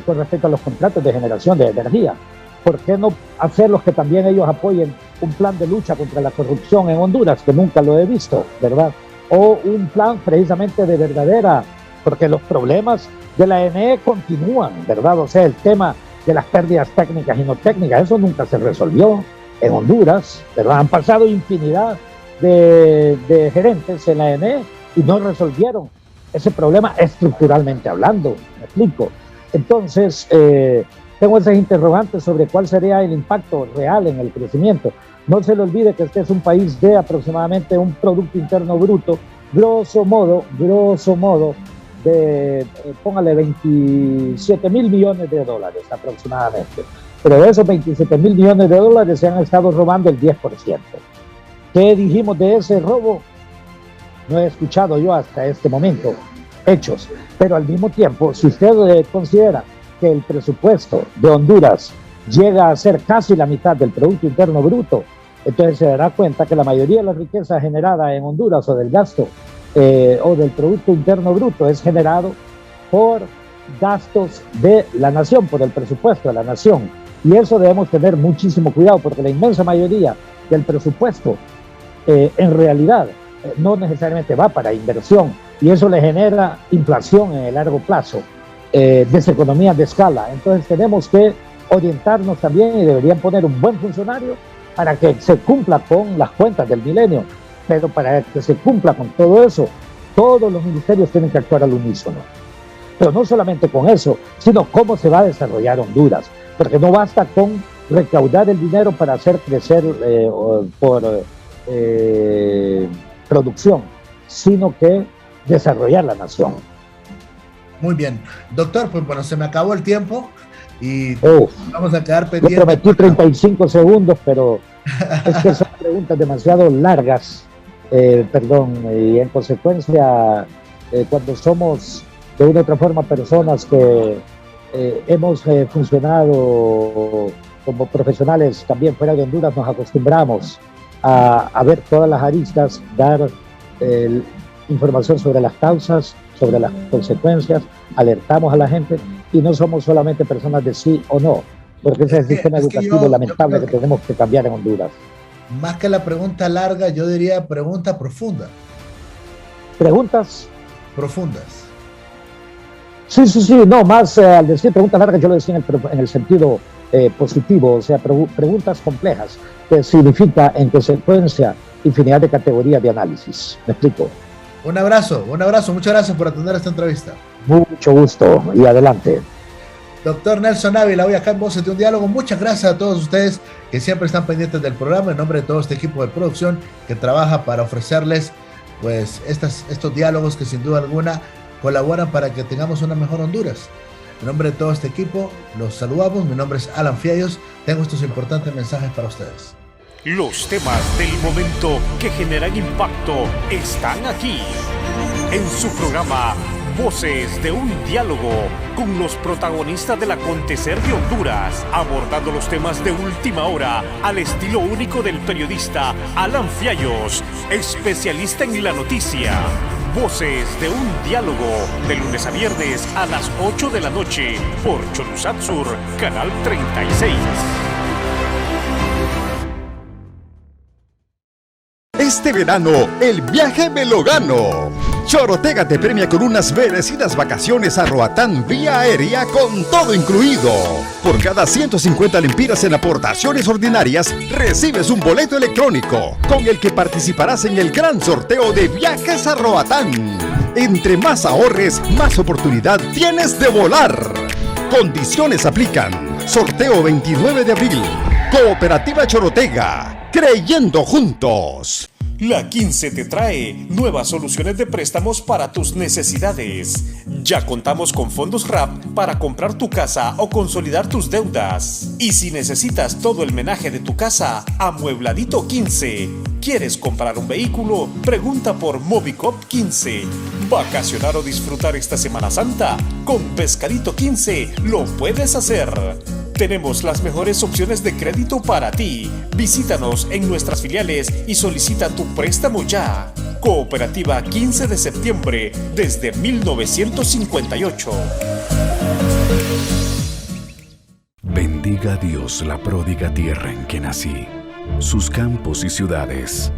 con respecto a los contratos de generación de energía. ¿Por qué no hacerlos que también ellos apoyen un plan de lucha contra la corrupción en Honduras, que nunca lo he visto, ¿verdad? O un plan precisamente de verdadera, porque los problemas de la ENE continúan, ¿verdad? O sea, el tema de las pérdidas técnicas y no técnicas, eso nunca se resolvió en Honduras, ¿verdad? Han pasado infinidad de gerentes en la ENE y no resolvieron ese problema estructuralmente hablando, ¿me explico? Entonces, tengo esas interrogantes sobre cuál sería el impacto real en el crecimiento. No se le olvide que este es un país de aproximadamente un Producto Interno Bruto, grosso modo, de, póngale 27.000 millones de dólares aproximadamente. Pero de esos 27.000 millones de dólares se han estado robando el 10%. ¿Qué dijimos de ese robo? No he escuchado yo hasta este momento hechos. Pero al mismo tiempo, si usted considera que el presupuesto de Honduras llega a ser casi la mitad del Producto Interno Bruto, Entonces se dará cuenta que la mayoría de la riqueza generada en Honduras o del gasto o del Producto Interno Bruto es generado por gastos de la nación, por el presupuesto de la nación. Y eso debemos tener muchísimo cuidado, porque la inmensa mayoría del presupuesto en realidad no necesariamente va para inversión, y eso le genera inflación en el largo plazo, deseconomía de escala. Entonces tenemos que orientarnos también, y deberían poner un buen funcionario para que se cumpla con las cuentas del milenio. Pero para que se cumpla con todo eso, todos los ministerios tienen que actuar al unísono. Pero no solamente con eso, sino cómo se va a desarrollar Honduras, porque no basta con recaudar el dinero para hacer crecer por producción, sino que desarrollar la nación. Muy bien. Doctor, pues bueno, se me acabó el tiempo y vamos a quedar pendientes. Yo prometí 35 segundos, pero es que son preguntas demasiado largas, y en consecuencia, cuando somos de una u otra forma personas que hemos funcionado como profesionales también fuera de Honduras, nos acostumbramos a ver todas las aristas, dar información sobre las causas, sobre las consecuencias, alertamos a la gente, y no somos solamente personas de sí o no, porque ese es el sistema educativo lamentable que tenemos que cambiar en Honduras. Más que la pregunta larga, yo diría pregunta profunda. ¿Preguntas? Profundas. Sí, no, más al decir preguntas largas yo lo decía en el sentido positivo, o sea, preguntas complejas, que significa en consecuencia infinidad de categorías de análisis. ¿Me explico? Un abrazo, muchas gracias por atender esta entrevista. Mucho gusto y adelante. Doctor Nelson Ávila, hoy acá en Voces de un Diálogo. Muchas gracias a todos ustedes que siempre están pendientes del programa, en nombre de todo este equipo de producción que trabaja para ofrecerles pues estos diálogos que sin duda alguna colaboran para que tengamos una mejor Honduras. En nombre de todo este equipo, los saludamos. Mi nombre es Alan Fiallos. Tengo estos importantes mensajes para ustedes. Los temas del momento que generan impacto están aquí, en su programa Voces de un Diálogo, con los protagonistas del acontecer de Honduras, abordando los temas de última hora al estilo único del periodista Alan Fiallos, especialista en la noticia. Voces de un Diálogo, de lunes a viernes a las 8 de la noche por Cholusac Sur, Canal 36. Este verano, el viaje me lo gano. Chorotega te premia con unas merecidas vacaciones a Roatán vía aérea con todo incluido. Por cada 150 lempiras en aportaciones ordinarias, recibes un boleto electrónico con el que participarás en el gran sorteo de viajes a Roatán. Entre más ahorres, más oportunidad tienes de volar. Condiciones aplican. Sorteo 29 de abril. Cooperativa Chorotega. Creyendo juntos. La 15 te trae nuevas soluciones de préstamos para tus necesidades. Ya contamos con fondos RAP para comprar tu casa o consolidar tus deudas. Y si necesitas todo el menaje de tu casa, Amuebladito 15. ¿Quieres comprar un vehículo? Pregunta por Movicop 15. ¿Vacacionar o disfrutar esta Semana Santa? Con Pescadito 15 lo puedes hacer. Tenemos las mejores opciones de crédito para ti. Visítanos en nuestras filiales y solicita tu préstamo ya. Cooperativa 15 de septiembre, desde 1958. Bendiga a Dios la pródiga tierra en que nací, sus campos y ciudades.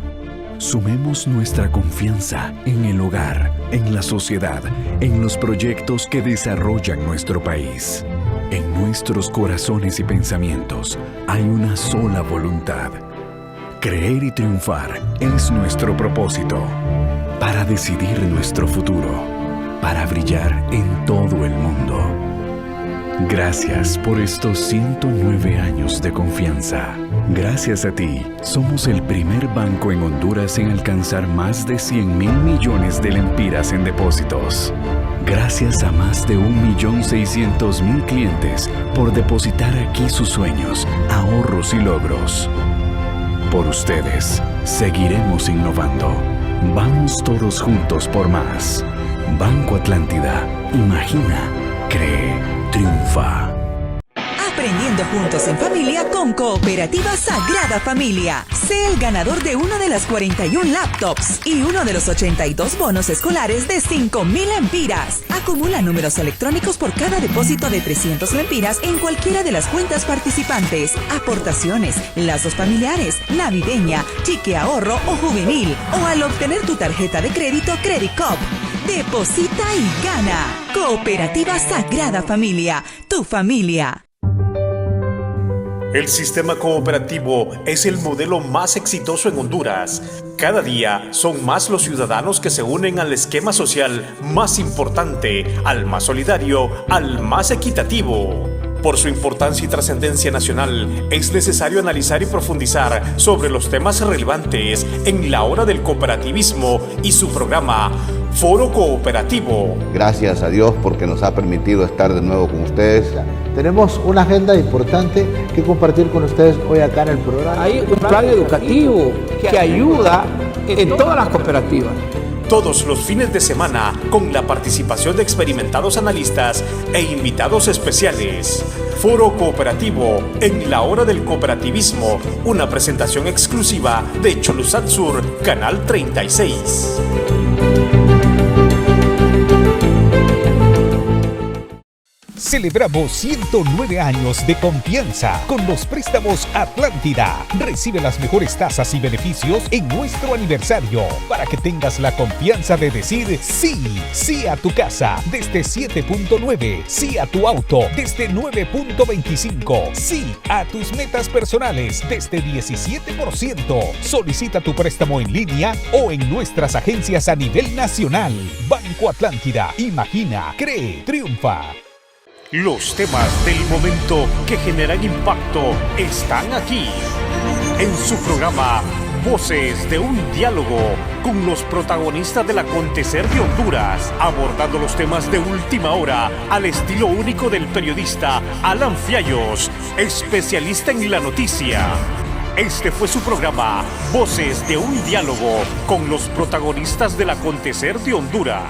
Sumemos nuestra confianza en el hogar, en la sociedad, en los proyectos que desarrollan nuestro país. En nuestros corazones y pensamientos hay una sola voluntad. Creer y triunfar es nuestro propósito. Para decidir nuestro futuro. Para brillar en todo el mundo. Gracias por estos 109 años de confianza. Gracias a ti, somos el primer banco en Honduras en alcanzar más de 100,000 millones de lempiras en depósitos. Gracias a más de 1.600.000 clientes por depositar aquí sus sueños, ahorros y logros. Por ustedes, seguiremos innovando. Vamos todos juntos por más. Banco Atlántida. Imagina, cree, triunfa. Aprendiendo juntos en familia con Cooperativa Sagrada Familia. Sé el ganador de una de las 41 laptops y uno de los 82 bonos escolares de 5.000 lempiras. Acumula números electrónicos por cada depósito de 300 lempiras en cualquiera de las cuentas participantes. Aportaciones, lazos familiares, navideña, chique ahorro o juvenil. O al obtener tu tarjeta de crédito Credit Cop. Deposita y gana. Cooperativa Sagrada Familia. Tu familia. El sistema cooperativo es el modelo más exitoso en Honduras. Cada día son más los ciudadanos que se unen al esquema social más importante, al más solidario, al más equitativo. Por su importancia y trascendencia nacional, es necesario analizar y profundizar sobre los temas relevantes en la hora del cooperativismo y su programa Foro Cooperativo. Gracias a Dios porque nos ha permitido estar de nuevo con ustedes. Tenemos una agenda importante que compartir con ustedes hoy acá en el programa. Hay un plan educativo que ayuda en todas las cooperativas. Todos los fines de semana, con la participación de experimentados analistas e invitados especiales. Foro Cooperativo, en la hora del cooperativismo, una presentación exclusiva de Cholusat Sur, Canal 36. Celebramos 109 años de confianza con los préstamos Atlántida. Recibe las mejores tasas y beneficios en nuestro aniversario para que tengas la confianza de decir sí, sí a tu casa desde 7.9, sí a tu auto desde 9.25, sí a tus metas personales desde 17%. Solicita tu préstamo en línea o en nuestras agencias a nivel nacional. Banco Atlántida, imagina, cree, triunfa. Los temas del momento que generan impacto están aquí, en su programa Voces de un Diálogo, con los protagonistas del acontecer de Honduras, abordando los temas de última hora al estilo único del periodista Alan Fiallos, especialista en la noticia. Este fue su programa Voces de un Diálogo, con los protagonistas del acontecer de Honduras.